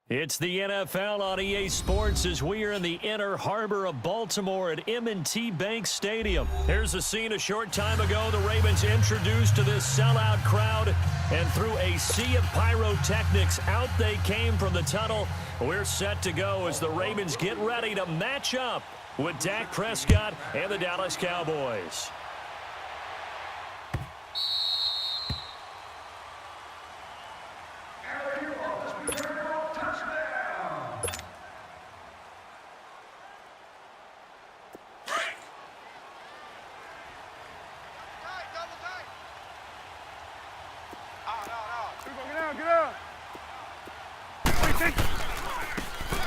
It's the NFL on EA Sports as we are in the inner harbor of Baltimore at M&T Bank Stadium. Here's a scene a short time ago. The Ravens introduced to this sellout crowd, and through a sea of pyrotechnics, out they came from the tunnel. We're set to go as the Ravens get ready to match up with Dak Prescott and the Dallas Cowboys.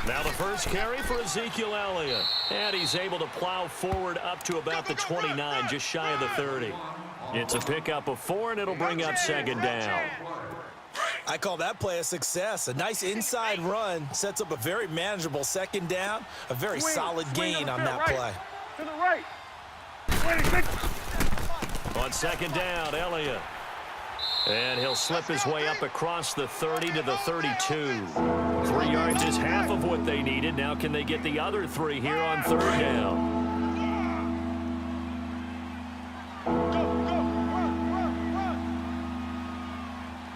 Now the first carry for Ezekiel Elliott. And he's able to plow forward up to about the 29, just shy of the 30. It's a pickup of 4, and it'll bring up second down. I call that play a success. A nice inside run sets up a very manageable second down. A very solid gain on that play. To the right. On second down, Elliott. And he'll slip his way up across the 30 to the 32. 3 yards is half of what they needed. Now can they get the other 3 here on third down?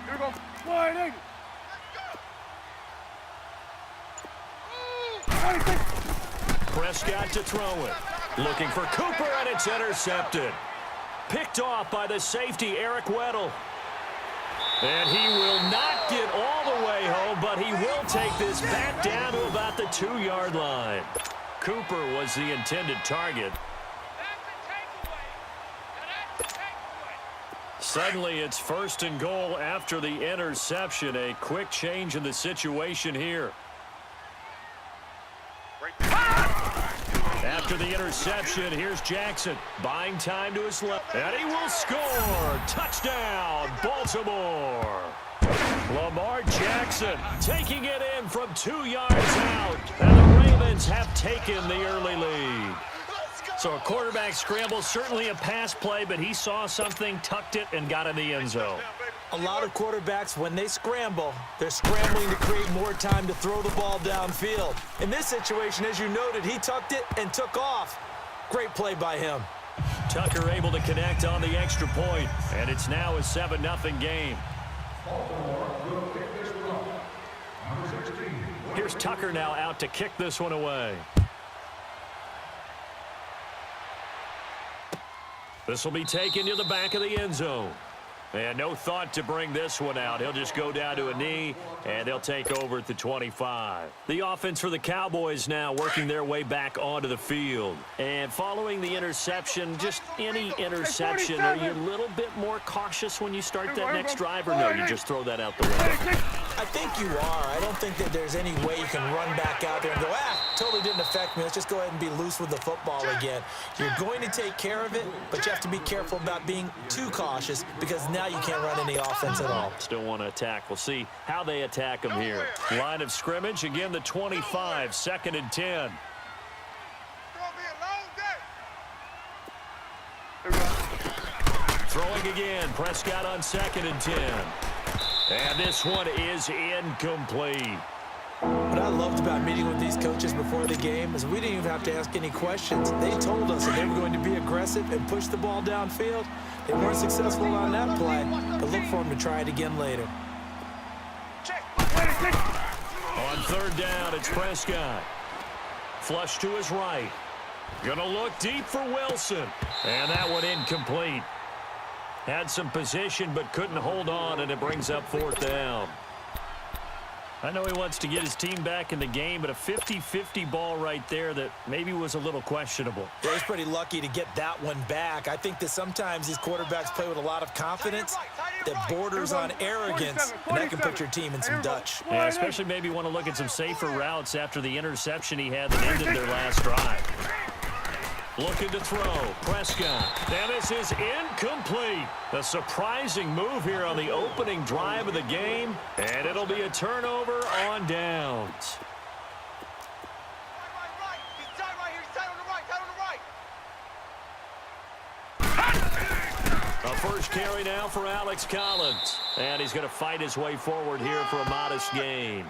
Here we go. Sliding. Prescott to throw it. Looking for Cooper, and it's intercepted. Picked off by the safety, Eric Weddle. And he will not get all the way home, but he will take this back down to about the 2-yard line. Cooper was the intended target. Suddenly, it's first and goal after the interception. A quick change in the situation here. After the interception, here's Jackson. Buying time to his left. And he will score. Touchdown, Baltimore. Lamar Jackson taking it in from 2 yards out. And the Ravens have taken the early lead. So a quarterback scramble, certainly a pass play, but he saw something, tucked it, and got in the end zone. A lot of quarterbacks, when they scramble, they're scrambling to create more time to throw the ball downfield. In this situation, as you noted, he tucked it and took off. Great play by him. Tucker able to connect on the extra point, and it's now a 7-0 game. Here's Tucker now out to kick this one away. This will be taken to the back of the end zone. And no thought to bring this one out. He'll just go down to a knee, and they'll take over at the 25. The offense for the Cowboys now working their way back onto the field. And following the interception, just any interception, are you a little bit more cautious when you start that next drive, or no, you just throw that out the window? I think you are. I don't think that there's any way you can run back out there and go, totally didn't affect me. Let's just go ahead and be loose with the football again. You're going to take care of it, but you have to be careful about being too cautious because now you can't run any offense at all. Still want to attack. We'll see how they attack them here. Line of scrimmage, again the 25, 2nd and 10. Throwing again, Prescott on 2nd and 10. And this one is incomplete. What I loved about meeting with these coaches before the game is we didn't even have to ask any questions. They told us that they were going to be aggressive and push the ball downfield. They weren't successful on that play, but look for them to try it again later. On third down, it's Prescott. Flush to his right. Gonna look deep for Wilson. And that one incomplete. Had some position but couldn't hold on, and it brings up 4th down. I know he wants to get his team back in the game, but a 50-50 ball right there that maybe was a little questionable. Yeah, he's pretty lucky to get that one back. I think that sometimes these quarterbacks play with a lot of confidence that borders on arrogance, and that can put your team in some Dutch. Yeah, especially maybe want to look at some safer routes after the interception he had that ended their last drive. Looking to throw, Prescott. And this is incomplete. A surprising move here on the opening drive of the game. And it'll be a turnover on downs. A first carry now for Alex Collins. And he's going to fight his way forward here for a modest gain.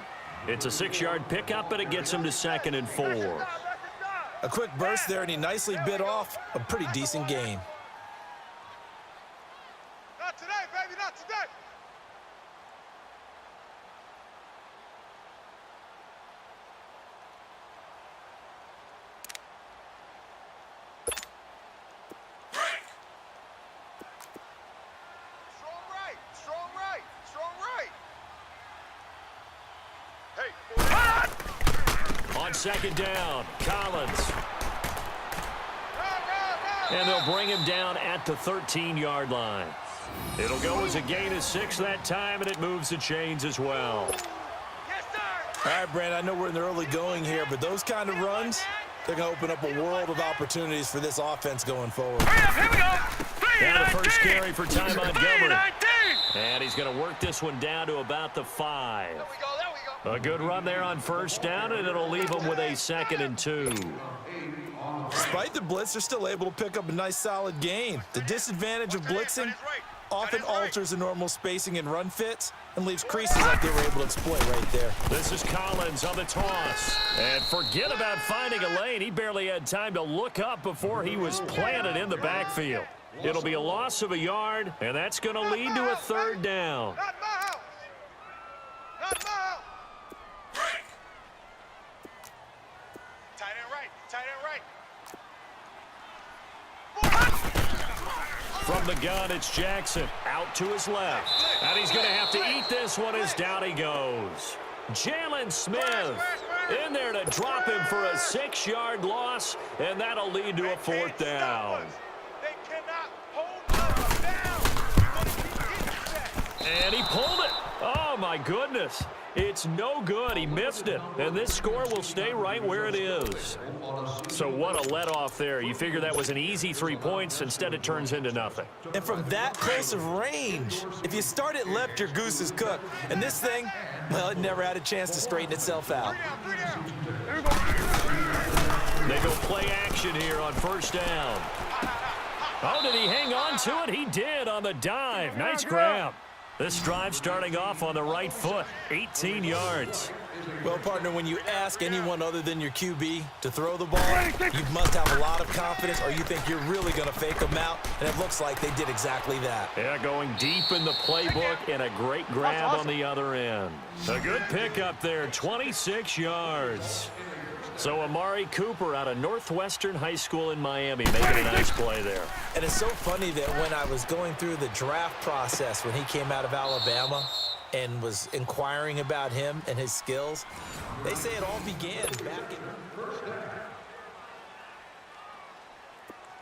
It's a 6-yard pickup, and it gets him to 2nd and 4. A quick burst there, and he nicely bit off a pretty decent gain. Not today, baby, not today. Strong right, strong right. Hey. On 2nd down, Collins. And they'll bring him down at the 13-yard line. It'll go as a gain of 6 that time, and it moves the chains as well. Yes, sir. All right, Brandon, I know we're in the early going here, but those kind of runs, they're going to open up a world of opportunities for this offense going forward. Here we go. Now the first carry for Ty Montgomery. 19. And he's going to work this one down to about the 5. There we go. A good run there on 1st down, and it'll leave him with a 2nd and 2. Despite the blitz, they're still able to pick up a nice, solid gain. The disadvantage of blitzing often alters the normal spacing and run fits and leaves creases like they were able to exploit right there. This is Collins on the toss. And forget about finding a lane. He barely had time to look up before he was planted in the backfield. It'll be a loss of a yard, and that's going to lead to a 3rd down. Not my house. Not my house. Tight end right. Tight end right. From the gun, it's Jackson out to his left. And he's going to have to eat this one as down he goes. Jalen Smith in there to drop him for a 6-yard loss, and that'll lead to a 4th down. They cannot hold us down. And he pulled it. Oh, my goodness. It's no good. He missed it. And this score will stay right where it is. So what a let-off there. You figure that was an easy 3 points. Instead, it turns into nothing. And from that close of range, if you start it left, your goose is cooked. And this thing, well, it never had a chance to straighten itself out. They go play action here on 1st down. Oh, did he hang on to it? He did on the dive. Nice grab. This drive starting off on the right foot, 18 yards. Well, partner, when you ask anyone other than your QB to throw the ball, you must have a lot of confidence or you think you're really going to fake them out, and it looks like they did exactly that. Yeah, going deep in the playbook and a great grab on the other end. A good pickup there, 26 yards. So Amari Cooper out of Northwestern High School in Miami making a nice play there. And it's so funny that when I was going through the draft process when he came out of Alabama and was inquiring about him and his skills, they say it all began back in...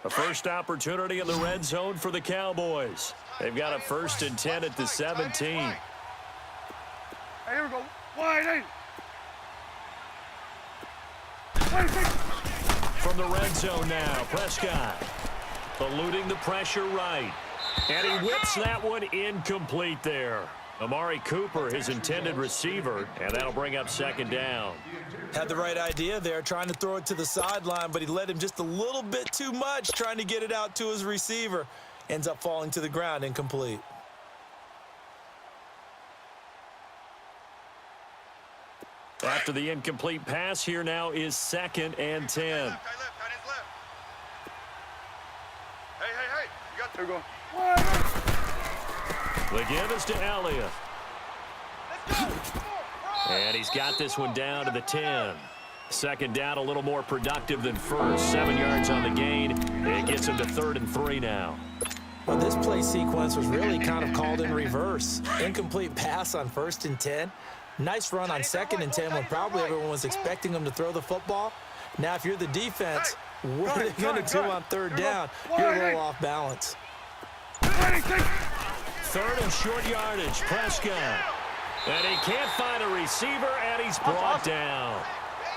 A first opportunity in the red zone for the Cowboys. They've got a 1st and 10 at the 17. Hey, here we go. Wide eight. From the red zone now, Prescott eluding the pressure right. And he whips that one incomplete there. Amari Cooper, his intended receiver, and that'll bring up 2nd down. Had the right idea there, trying to throw it to the sideline, but he led him just a little bit too much, trying to get it out to his receiver. Ends up falling to the ground incomplete. After the incomplete pass, here now is 2nd and 10. Hey, you got to go. The give is to Elliott. And he's got this one down to the 10. 2nd down, a little more productive than first. 7 yards on the gain. It gets him to 3rd and 3 now. Well, this play sequence was really kind of called in reverse. Incomplete pass on 1st and 10. Nice run on 2nd and 10 when probably everyone was expecting him to throw the football. Now, if you're the defense, what are they going to do on 3rd down? You're a little off balance. 3rd and short yardage, Prescott. And he can't find a receiver, and he's brought down.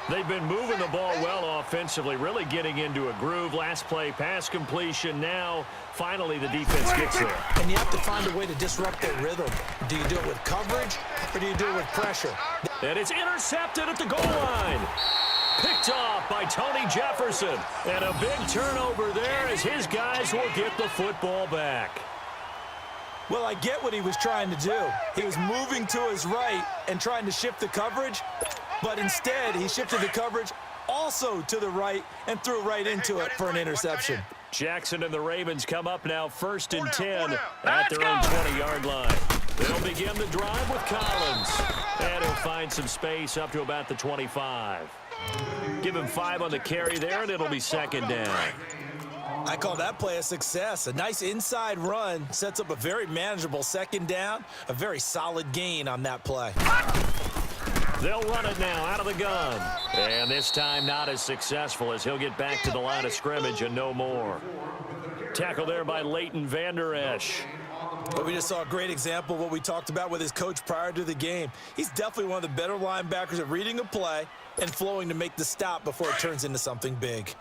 They've been moving the ball well offensively, really getting into a groove. Last play, pass completion. Now, finally, the defense gets there. And you have to find a way to disrupt their rhythm. Do you do it with coverage, or do you do it with pressure? And it's intercepted at the goal line. Picked off by Tony Jefferson. And a big turnover there as his guys will get the football back. Well, I get what he was trying to do. He was moving to his right and trying to shift the coverage, but instead he shifted the coverage also to the right and threw right into it for an interception. Jackson and the Ravens come up now 1st and 10 at their own 20-yard line. They'll begin the drive with Collins, and he'll find some space up to about the 25. Give him 5 on the carry there, and it'll be 2nd down. I call that play a success. A nice inside run sets up a very manageable 2nd down, a very solid gain on that play. They'll run it now out of the gun. And this time not as successful as he'll get back to the line of scrimmage and no more. Tackle there by Leighton Vander Esch. But we just saw a great example of what we talked about with his coach prior to the game. He's definitely one of the better linebackers at reading a play and flowing to make the stop before it turns into something big.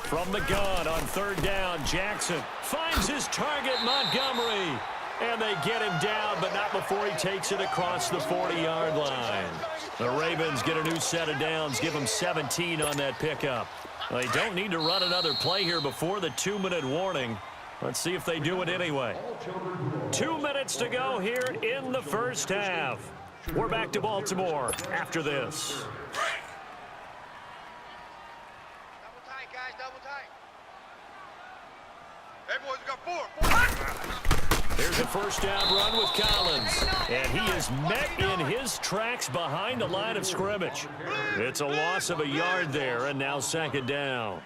From the gun on 3rd down, Jackson finds his target, Montgomery. And they get him down, but not before he takes it across the 40-yard line. The Ravens get a new set of downs, give them 17 on that pickup. They don't need to run another play here before the 2-minute warning. Let's see if they do it anyway. 2 minutes to go here in the first half. We're back to Baltimore after this. There's a 1st down run with Collins, and he is met in his tracks behind the line of scrimmage. It's a loss of a yard there, and now 2nd down.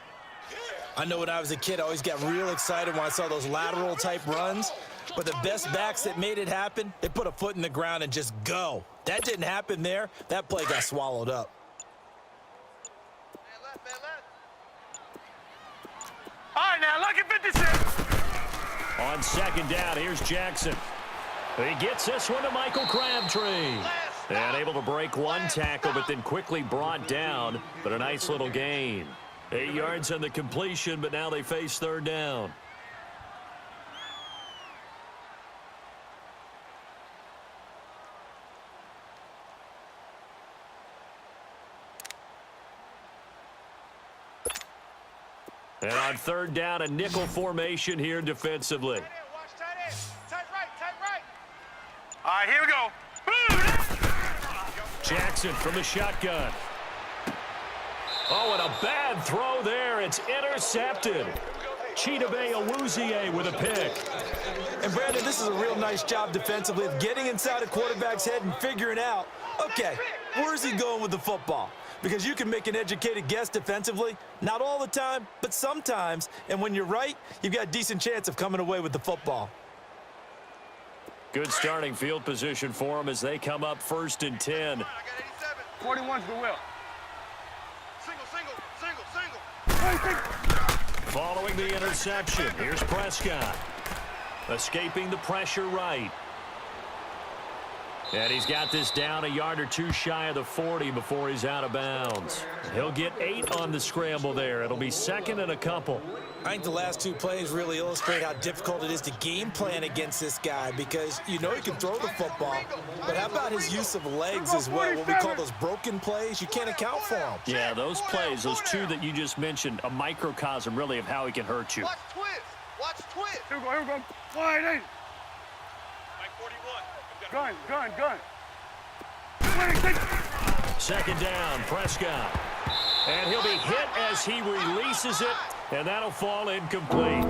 I know when I was a kid, I always got real excited when I saw those lateral type runs, but the best backs that made it happen, they put a foot in the ground and just go. That didn't happen there. That play got swallowed up. All right, now, lucky 56. On 2nd down, here's Jackson. He gets this one to Michael Crabtree. And able to break one tackle, but then quickly brought down. But a nice little gain. 8 yards on the completion, but now they face 3rd down. And on 3rd down, a nickel formation here defensively. All right, here we go. Jackson from the shotgun. Oh, and a bad throw there. It's intercepted. Chidobe Awuzie with a pick. And, Brandon, this is a real nice job defensively of getting inside a quarterback's head and figuring out, okay, where's he going with the football? Because you can make an educated guess defensively, not all the time, but sometimes. And when you're right, you've got a decent chance of coming away with the football. Good starting field position for them as they come up 1st and 10. 41's the will. Single. Following the interception, here's Prescott. Escaping the pressure right. And he's got this down a yard or two shy of the 40 before he's out of bounds. He'll get 8 on the scramble there. It'll be 2nd and a couple. I think the last 2 plays really illustrate how difficult it is to game plan against this guy because you know he can throw the football, but how about his use of legs as well? What we call those broken plays, you can't account for them. Yeah, those plays, those 2 that you just mentioned, a microcosm really of how he can hurt you. Watch twist. Here we go. Wide eight. Gun. 2nd down, Prescott. And he'll be hit as he releases it, and that'll fall incomplete.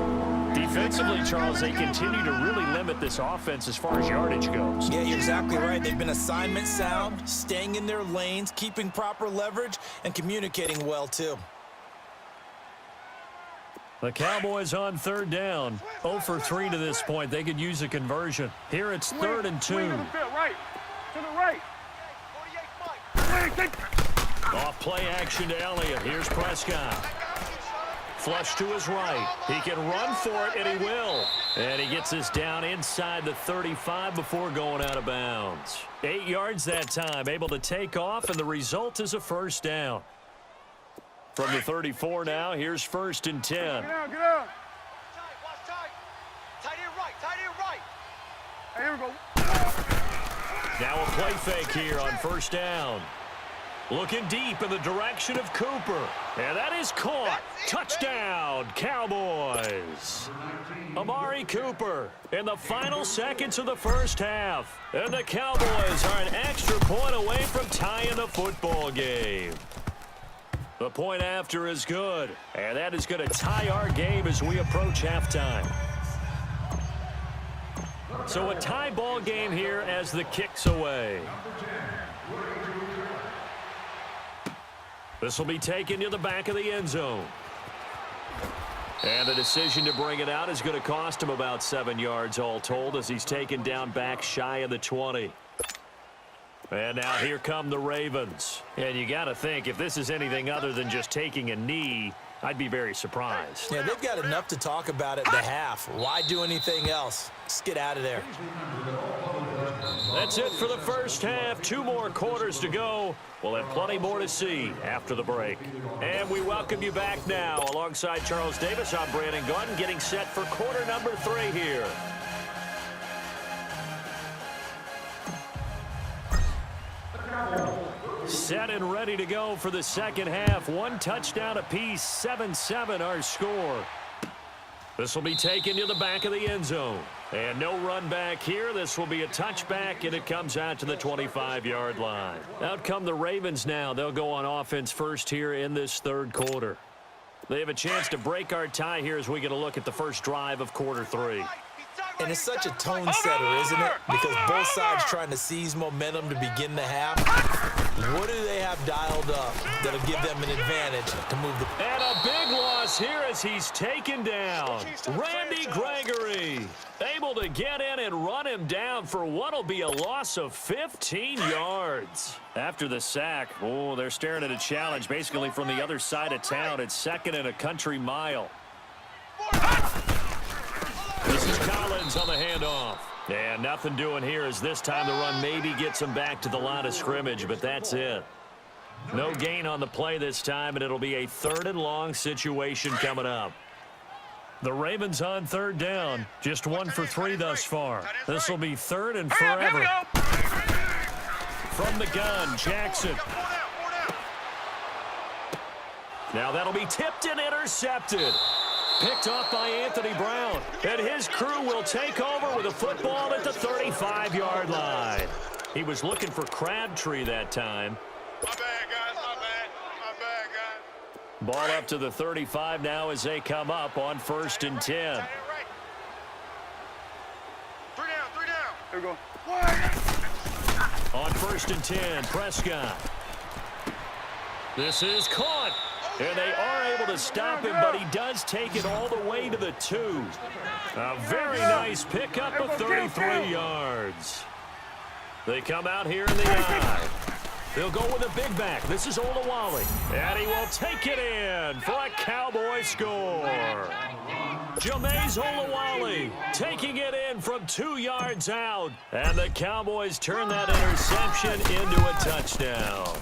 Defensively, Charles, they continue to really limit this offense as far as yardage goes. Yeah, you're exactly right. They've been assignment sound, staying in their lanes, keeping proper leverage, and communicating well, too. The Cowboys on 3rd down. 0 for 3 to this point. They could use a conversion. Here it's 3rd and 2. Right. To the right. Off play action to Elliott. Here's Prescott. Flush to his right. He can run for it, and he will. And he gets this down inside the 35 before going out of bounds. 8 yards that time. Able to take off, and the result is a 1st down. From the 34 now, here's 1st and 10. Get out. Watch tight. Tight end right. Hey, here we go. Now a play fake here on 1st down. Looking deep in the direction of Cooper. And that is caught. Touchdown, Cowboys. Amari Cooper in the final seconds of the first half. And the Cowboys are an extra point away from tying the football game. The point after is good. And that is going to tie our game as we approach halftime. So a tie ball game here as the kick's away. This will be taken to the back of the end zone. And the decision to bring it out is going to cost him about 7 yards all told as he's taken down back shy of the 20. And now here come the Ravens. And you got to think, if this is anything other than just taking a knee, I'd be very surprised. Yeah, they've got enough to talk about at the half. Why do anything else? Just get out of there. That's it for the first half. 2 more quarters to go. We'll have plenty more to see after the break. And we welcome you back now. Alongside Charles Davis, I'm Brandon Gordon, getting set for quarter number 3 here. Set and ready to go for the second half. 1 touchdown apiece, 7-7 our score. This will be taken to the back of the end zone. And no run back here. This will be a touchback, and it comes out to the 25-yard line. Out come the Ravens now. They'll go on offense first here in this third quarter. They have a chance to break our tie here as we get a look at the first drive of quarter 3. And it's such a tone setter, isn't it? Because both sides trying to seize momentum to begin the half. What do they have dialed up that'll give them an advantage to move the... And a big loss here as he's taken down. Randy Gregory able to get in and run him down for what'll be a loss of 15 yards. After the sack, oh, they're staring at a challenge basically from the other side of town. It's 2nd and a country mile. This is Collins on the handoff. And nothing doing here as this time the run maybe gets him back to the line of scrimmage, but that's it. No gain on the play this time, and it'll be a 3rd and long situation coming up. The Ravens on 3rd down. Just 1 for 3 thus far. This will be 3rd and forever. From the gun, Jackson. Now that'll be tipped and intercepted. Picked off by Anthony Brown. And his crew will take over with a football at the 35-yard line. He was looking for Crabtree that time. My bad, guys. My bad, guys. Ball up to the 35 now as they come up on 1st and 10. 3 down. Here we go. On 1st and 10, Prescott. This is caught. And they are able to stop him, but he does take it all the way to the 2. A very nice pickup of 33 yards. They come out here in the I. They'll go with a big back. This is Olawale. And he will take it in for a Cowboy score. Jameis Olawale taking it in from 2 yards out. And the Cowboys turn that interception into a touchdown.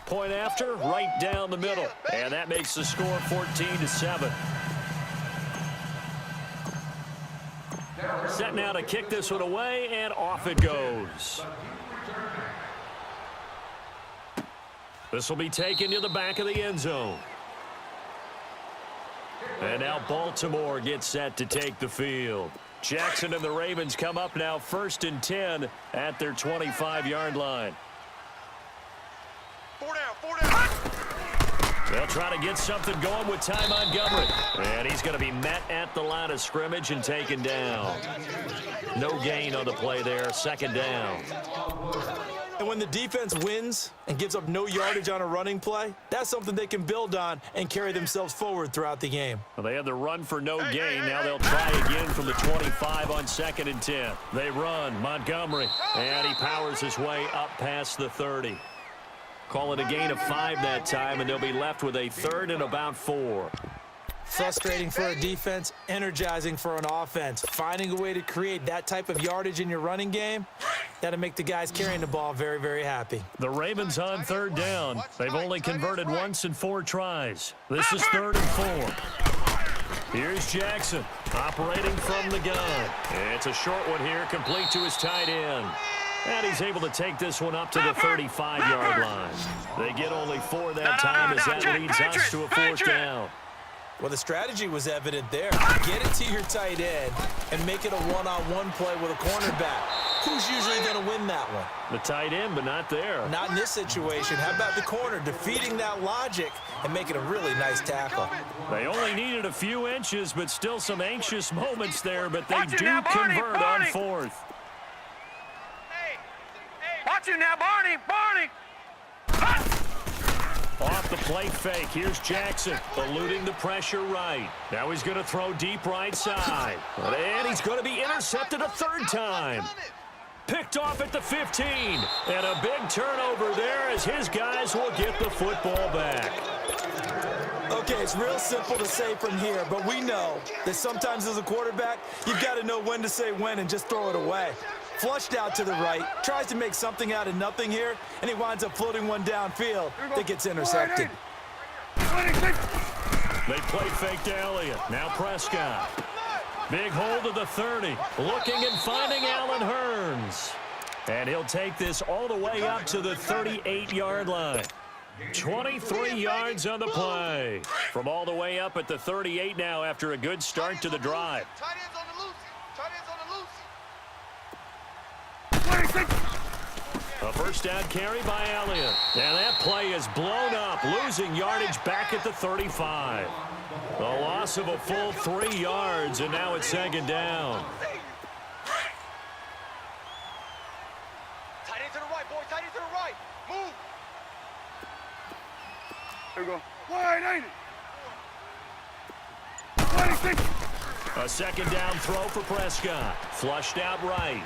Point after, right down the middle. And that makes the score 14-7. Set now to kick this one away, and off it goes. This will be taken to the back of the end zone. And now Baltimore gets set to take the field. Jackson and the Ravens come up now 1st and 10 at their 25-yard line. 4 down. They'll try to get something going with Ty Montgomery. And he's going to be met at the line of scrimmage and taken down. No gain on the play there, 2nd down. And when the defense wins and gives up no yardage on a running play, that's something they can build on and carry themselves forward throughout the game. Well, they had the run for no gain. Now they'll try again from the 25 on 2nd and 10. They run, Montgomery, and he powers his way up past the 30. Call it a gain of 5 that time, and they'll be left with a 3rd and about 4. Frustrating for a defense, energizing for an offense. Finding a way to create that type of yardage in your running game, that'll make the guys carrying the ball very, very happy. The Ravens on 3rd down. They've only converted once in 4 tries. This is 3rd and 4. Here's Jackson operating from the gun. It's a short one here, complete to his tight end. And he's able to take this one up to the 35-yard line. They get only 4 that time as that leads us to a 4th down. Well, the strategy was evident there. Get it to your tight end and make it a one-on-one play with a cornerback. Who's usually going to win that one? The tight end, but not there. Not in this situation. How about the corner defeating that logic and making a really nice tackle? They only needed a few inches, but still some anxious moments there, but they do Barney, convert on 4th. Watch it now, Barney! Barney! Off the plate fake, here's Jackson, eluding the pressure right. Now he's going to throw deep right side. And he's going to be intercepted a 3rd time. Picked off at the 15. And a big turnover there as his guys will get the football back. Okay, it's real simple to say from here, but we know that sometimes as a quarterback, you've got to know when to say when and just throw it away. Flushed out to the right, tries to make something out of nothing here, and he winds up floating one downfield that gets intercepted. They play fake to Elliott. Now Prescott. Big hold of the 30. Looking and finding Allen Hurns. And he'll take this all the way up to the 38-yard line. 23 yards on the play. From all the way up at the 38 now after a good start to the drive. Tight ends on the loose. Tight ends on the loose. A 1st down carry by Elliott. And that play is blown up, losing yardage back at the 35. A loss of a full 3 yards, and now it's 2nd down. Tight end to the right, boy. Tight end to the right. Move. Here we go. Wide, ain't it? 26. A 2nd down throw for Prescott. Flushed out right.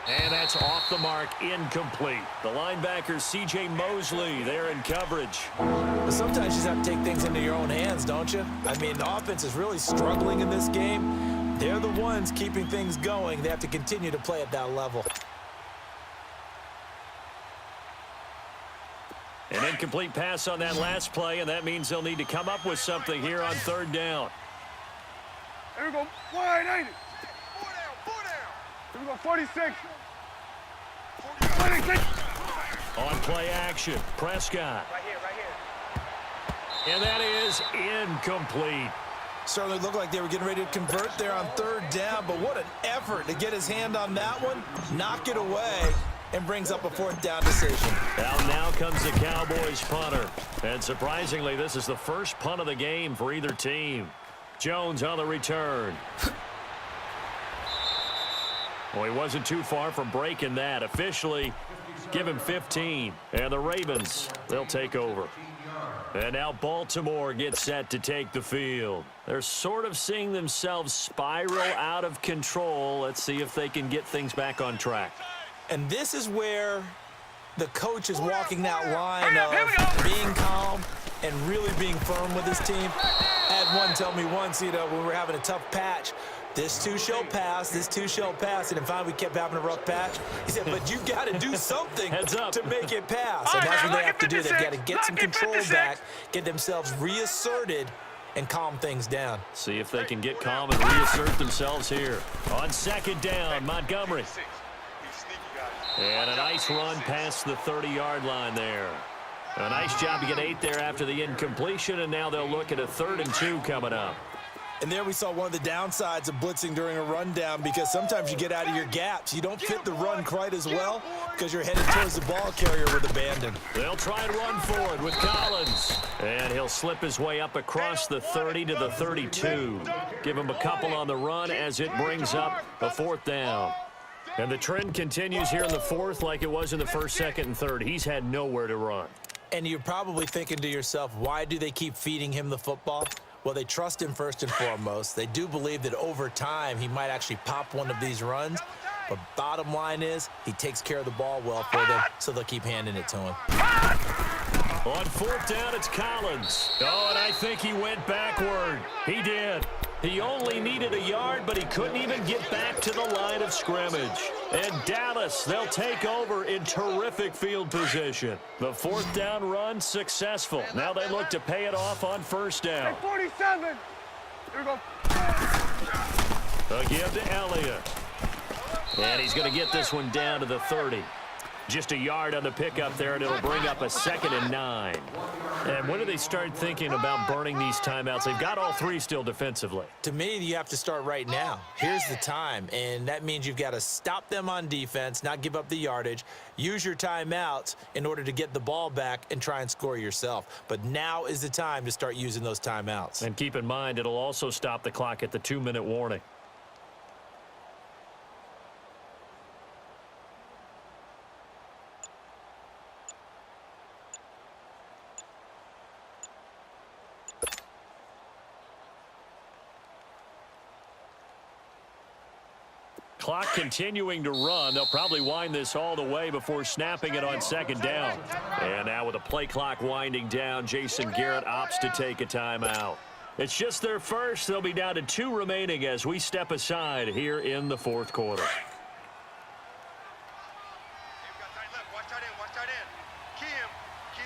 And that's off the mark, incomplete. The linebacker, C.J. Mosley, there in coverage. But sometimes you just have to take things into your own hands, don't you? I mean, the offense is really struggling in this game. They're the ones keeping things going. They have to continue to play at that level. An incomplete pass on that last play, and that means they'll need to come up with something here on 3rd down. Here we go. Wide, ain't it? 4 down. 4 down. Here we go. 46. 26. On play action, Prescott. Right here, right here. And that is incomplete. Certainly looked like they were getting ready to convert there on 3rd down, but what an effort to get his hand on that one, knock it away, and brings up a 4th down decision. Now comes the Cowboys punter. And surprisingly, this is the first punt of the game for either team. Jones on the return. Well, he wasn't too far from breaking that. Officially, give him 15. And the Ravens, they'll take over. And now Baltimore gets set to take the field. They're sort of seeing themselves spiral out of control. Let's see if they can get things back on track. And this is where the coach is walking that line of being calm and really being firm with his team. I had one tell me once, when we were having a tough patch, this too shall pass, this too shall pass. And then finally we kept having a rough patch. He said, but you've got to do something to make it pass. And that's what they have to do. They've got to get some control back, get themselves reasserted, and calm things down. See if they can get calm and reassert themselves here. On 2nd down, Montgomery. And a nice run past the 30-yard line there. A nice job to get 8 there after the incompletion, and now they'll look at a 3rd and 2 coming up. And there we saw one of the downsides of blitzing during a rundown, because sometimes you get out of your gaps. You don't fit the run quite as well because you're headed towards the ball carrier with abandon. They'll try and run forward with Collins. And he'll slip his way up across the 30 to the 32. Give him a couple on the run as it brings up a 4th down. And the trend continues here in the 4th like it was in the 1st, 2nd, and 3rd. He's had nowhere to run. And you're probably thinking to yourself, why do they keep feeding him the football? Well, they trust him first and foremost. They do believe that over time he might actually pop one of these runs. But bottom line is he takes care of the ball well for them, so they'll keep handing it to him. On 4th down, it's Collins. Oh, and I think he went backward. He did. He only needed a yard, but he couldn't even get back to the line of scrimmage. And Dallas, they'll take over in terrific field position. The 4th down run successful. Now they look to pay it off on 1st down. 47. Here we go. A give to Elliott. And he's going to get this one down to the 30. Just a yard on the pickup there, and it'll bring up a 2nd and 9. And when do they start thinking about burning these timeouts? They've got all 3 still defensively. To me, you have to start right now. Here's the time, and that means you've got to stop them on defense, not give up the yardage, use your timeouts in order to get the ball back and try and score yourself. But now is the time to start using those timeouts. And keep in mind, it'll also stop the clock at the 2-minute warning. Clock continuing to run. They'll probably wind this all the way before snapping it on 2nd down. And now with the play clock winding down, Jason Garrett opts to take a timeout. It's just their first. They'll be down to 2 remaining as we step aside here in the 4th quarter. Watch tight end. Key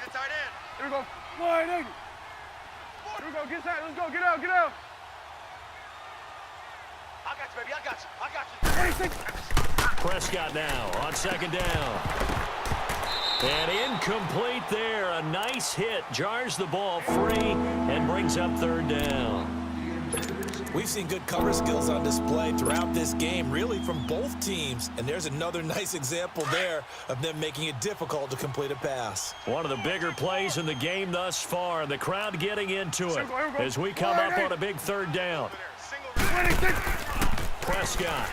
the tight end. Here we go. Wide angle. Here we go. Get inside. Let's go. Get out. I got you, baby. I got you. 26. Prescott now on 2nd down. And incomplete there. A nice hit. Jars the ball free and brings up 3rd down. We've seen good cover skills on display throughout this game, really from both teams. And there's another nice example there of them making it difficult to complete a pass. One of the bigger plays in the game thus far. And the crowd getting into it as we come up on a big 3rd down. 26. Prescott.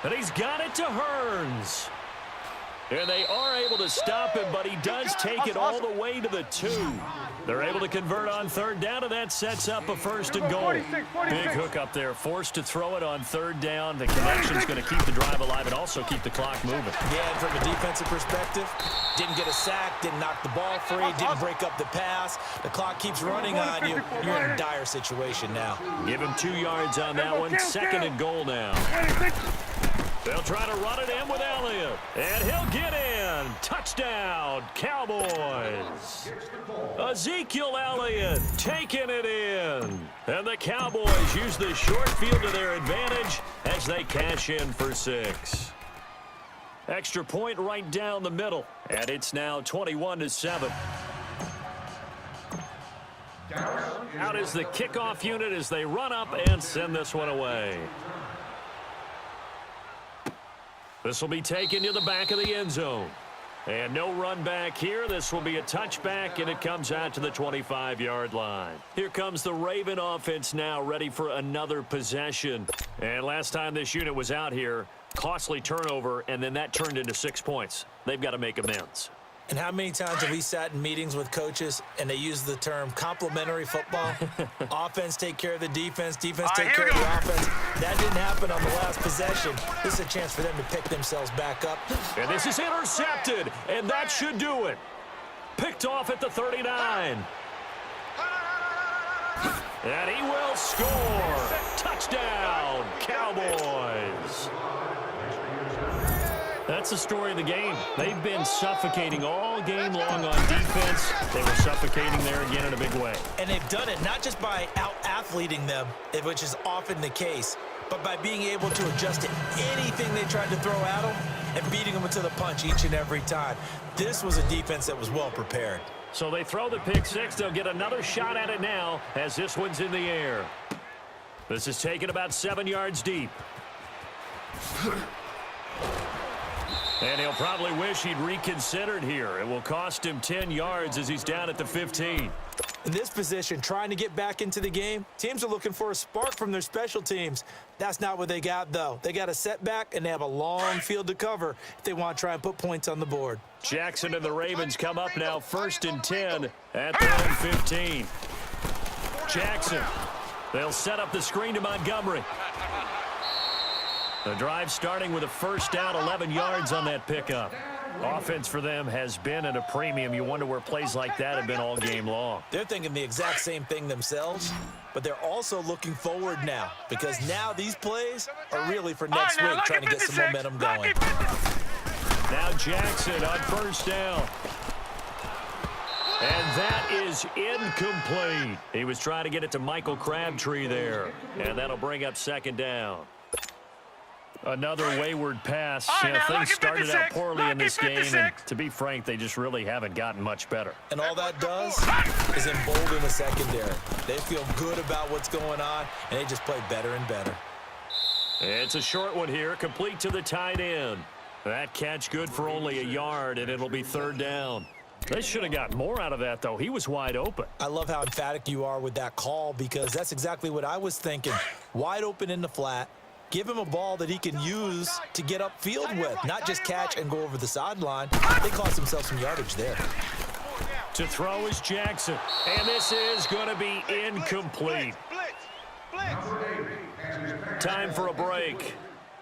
And he's got it to Hearns. And they are able to stop him, but he does take it all the way to the 2. They're able to convert on 3rd down, and that sets up a 1st and goal. Big hook up there, forced to throw it on 3rd down. The connection's going to keep the drive alive and also keep the clock moving. Yeah, and from a defensive perspective, didn't get a sack, didn't knock the ball free, didn't break up the pass. The clock keeps running on you. You're in a dire situation now. Give him 2 yards on that one. 2nd and goal now. 26. They'll try to run it in with Elliott. And he'll get in. Touchdown, Cowboys. Ezekiel Elliott taking it in. And the Cowboys use the short field to their advantage as they cash in for 6. Extra point right down the middle. And it's now 21-7. Out is the kickoff unit as they run up and send this one away. This will be taken to the back of the end zone. And no run back here. This will be a touchback, and it comes out to the 25-yard line. Here comes the Raven offense now, ready for another possession. And last time this unit was out here, costly turnover, and then that turned into 6 points. They've got to make amends. And how many times have we sat in meetings with coaches and they use the term complementary football? Offense take care of the defense, defense take care of the offense. That didn't happen on the last possession. This is a chance for them to pick themselves back up. And this is intercepted, and that should do it. Picked off at the 39. And he will score. Touchdown, Cowboys. That's the story of the game. They've been suffocating all game long on defense. They were suffocating there again in a big way. And they've done it not just by out-athleting them, which is often the case, but by being able to adjust to anything they tried to throw at them and beating them to the punch each and every time. This was a defense that was well prepared. So they throw the pick six. They'll get another shot at it now as this one's in the air. This is taken about 7 yards deep. And he'll probably wish he'd reconsidered here. It will cost him 10 yards as he's down at the 15. In this position, trying to get back into the game, teams are looking for a spark from their special teams. That's not what they got, though. They got a setback, and they have a long field to cover if they want to try and put points on the board. Jackson and the Ravens come up now 1st and 10 at their own 15. Jackson. They'll set up the screen to Montgomery. The drive starting with a first down, 11 yards on that pickup. Offense for them has been at a premium. You wonder where plays like that have been all game long. They're thinking the exact same thing themselves, but they're also looking forward now because now these plays are really for next week, trying to get some momentum going. Now Jackson on first down. And that is incomplete. He was trying to get it to Michael Crabtree there, and that'll bring up 2nd down. Another wayward pass. All right, now, Things lucky started out 56. poorly in Lucky this game, and 56. to be frank, they just really haven't gotten much better. And all that does is embolden the secondary. They feel good about what's going on, and they just play better and better. It's a short one here, complete to the tight end. That catch good for only a yard, and it'll be third down. They should have got more out of that, though. He was wide open. I love how emphatic you are with that call, because that's exactly what I was thinking. Wide open in the flat. Give him a ball that he can use to get upfield with, not just catch and go over the sideline. They cost themselves some yardage there. To throw is Jackson, and this is going to be incomplete. Time for a break.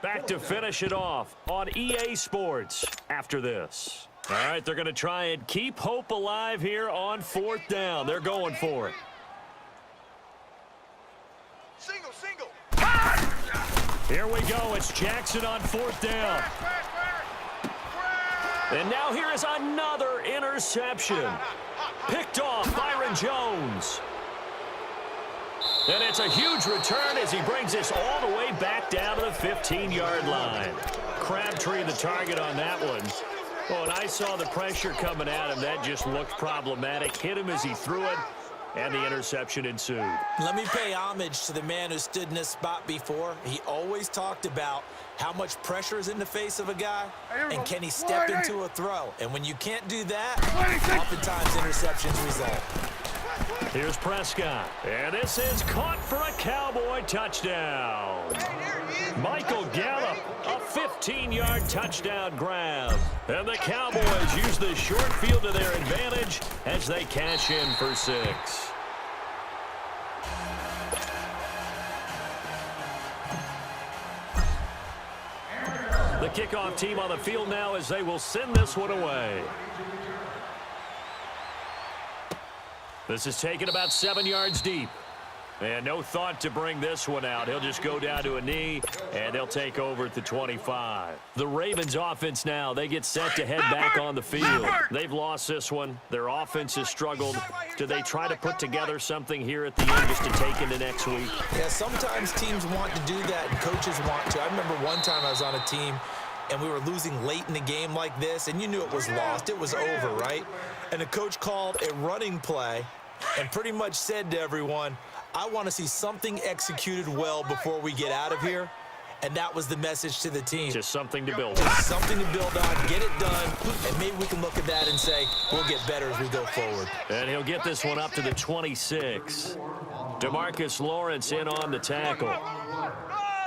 Back to finish it off on EA Sports after this. All right, they're going to try and keep hope alive here on fourth down. They're going for it. Single. Here we go. It's Jackson on fourth down. And now here is another interception. Picked off Byron Jones. And it's a huge return as he brings this all the way back down to the 15-yard line. Crabtree the target on that one. Oh, and I saw the pressure coming at him. That just looked problematic. Hit him as he threw it, and the interception ensued. Let me pay homage to the man who stood in this spot before. He always talked about how much pressure is in the face of a guy, and can he step into a throw. And when you can't do that, oftentimes interceptions result. Here's Prescott, and this is caught for a Cowboy touchdown. Michael Gallup, a 15-yard touchdown grab. And the Cowboys use the short field to their advantage as they cash in for 6. The kickoff team on the field now as they will send this one away. This is taken about 7 yards deep. And no thought to bring this one out. He'll just go down to a knee, and they'll take over at the 25. The Ravens offense now, they get set to head back on the field. They've lost this one. Their offense has struggled. Do they try to put together something here at the end just to take into next week? Yeah, sometimes teams want to do that, and coaches want to. I remember one time I was on a team, and we were losing late in the game like this, and you knew it was lost. It was over, right? And the coach called a running play and pretty much said to everyone, I want to see something executed well before we get out of here. And that was the message to the team. Just something to build on. Just something to build on, get it done, and maybe we can look at that and say, we'll get better as we go forward. And he'll get this one up to the 26. DeMarcus Lawrence in on the tackle.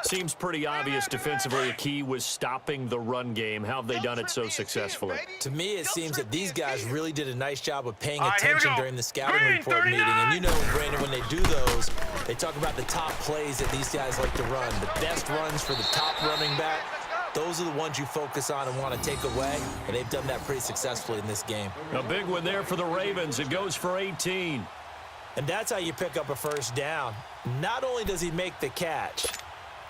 Seems pretty obvious defensively the key was stopping the run game. How have they done it so successfully? To me, it seems that these guys really did a nice job of paying All right, here we attention go. during the scouting Green, report meeting. 39. And you know, Brandon, when they do those, they talk about the top plays that these guys like to run. The best runs for the top running back, those are the ones you focus on and want to take away. And they've done that pretty successfully in this game. A big one there for the Ravens. It goes for 18. And that's how you pick up a first down. Not only does he make the catch,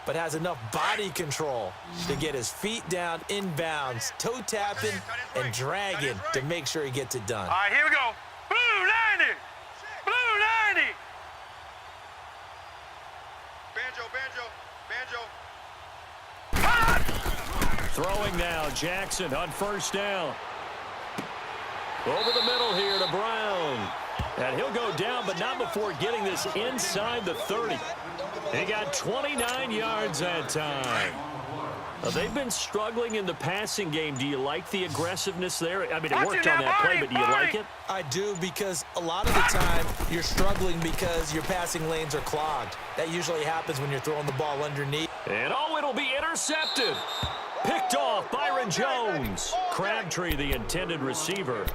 but has enough body control to get his feet down inbounds, toe tapping and dragging to make sure he gets it done. All right, here we go. Blue 90. Blue 90. Banjo. Throwing now, Jackson on first down. Over the middle here to Brown. And he'll go down, but not before getting this inside the 30. He got 29 yards that time. They've been struggling in the passing game. Do you like the aggressiveness there? I mean, it worked on that play, but do you like it? I do, because a lot of the time you're struggling because your passing lanes are clogged. That usually happens when you're throwing the ball underneath. And it'll be intercepted. Picked off Byron Jones. Crabtree, the intended receiver.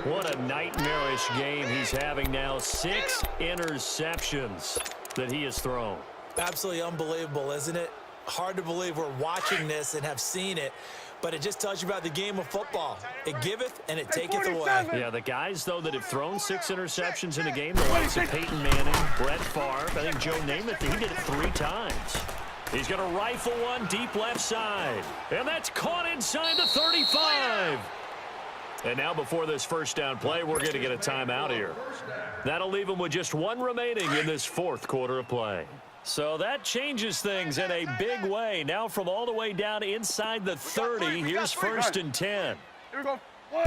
What a nightmarish game he's having now. 6 interceptions that he has thrown. Absolutely unbelievable, isn't it? Hard to believe we're watching this and have seen it, but it just tells you about the game of football. It giveth and it taketh away. Yeah, the guys, though, that have thrown 6 interceptions in a game, the likes of Peyton Manning, Brett Favre, I think Joe Namath, he did it 3 times. He's going to rifle one deep left side, and that's caught inside the 35. And now before this first down play, we're going to get a timeout here. That'll leave them with just 1 remaining in this 4th quarter of play. So that changes things in a big way. Now from all the way down inside the 30, here's 1st and 10. Here we go. Well,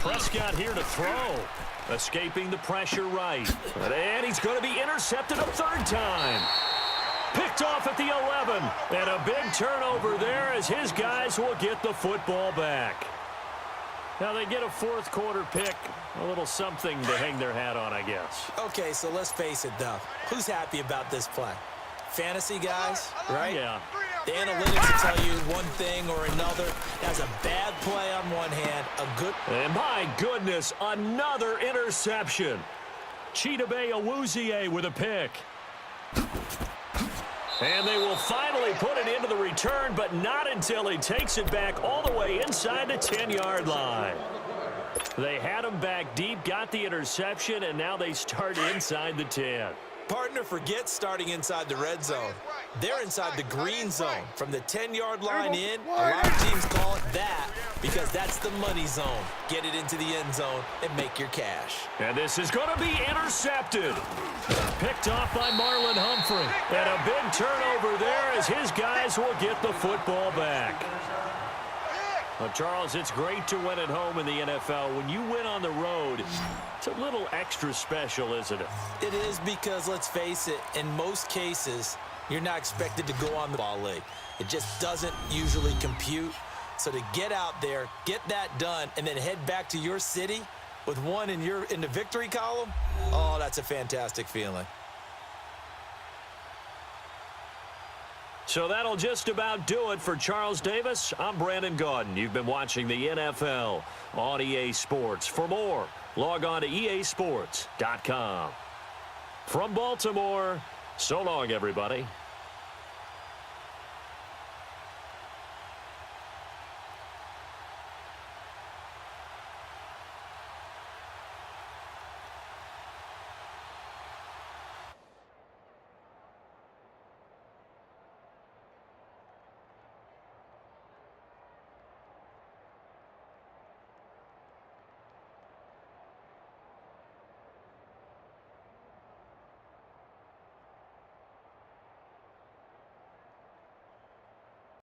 Prescott here to throw. Escaping the pressure right. And he's going to be intercepted a 3rd time. Picked off at the 11. And a big turnover there as his guys will get the football back. Now they get a 4th quarter pick. A little something to hang their hat on, I guess. Okay, so let's face it, though. Who's happy about this play? Fantasy guys, right? Yeah. The analytics will tell you one thing or another. That's a bad play on one hand, a good... And my goodness, another interception. Chidobe Awuzie with a pick. And they will finally put it into the return, but not until he takes it back all the way inside the 10-yard line. They had him back deep, got the interception, and now they start inside the 10. Partner, forget starting inside the red zone. They're inside the green zone. From the 10-yard line in, a lot of teams call it that because that's the money zone. Get it into the end zone and make your cash. And this is going to be intercepted. Picked off by Marlon Humphrey. And a big turnover there as his guys will get the football back. Well, Charles, it's great to win at home in the NFL. When you win on the road, it's a little extra special, isn't it? It is because, let's face it, in most cases, you're not expected to go on the ball league. It just doesn't usually compute. So to get out there, get that done, and then head back to your city with one in the victory column, oh, that's a fantastic feeling. So that'll just about do it for Charles Davis. I'm Brandon Gaudin. You've been watching the NFL on EA Sports. For more, log on to easports.com. From Baltimore, so long, everybody.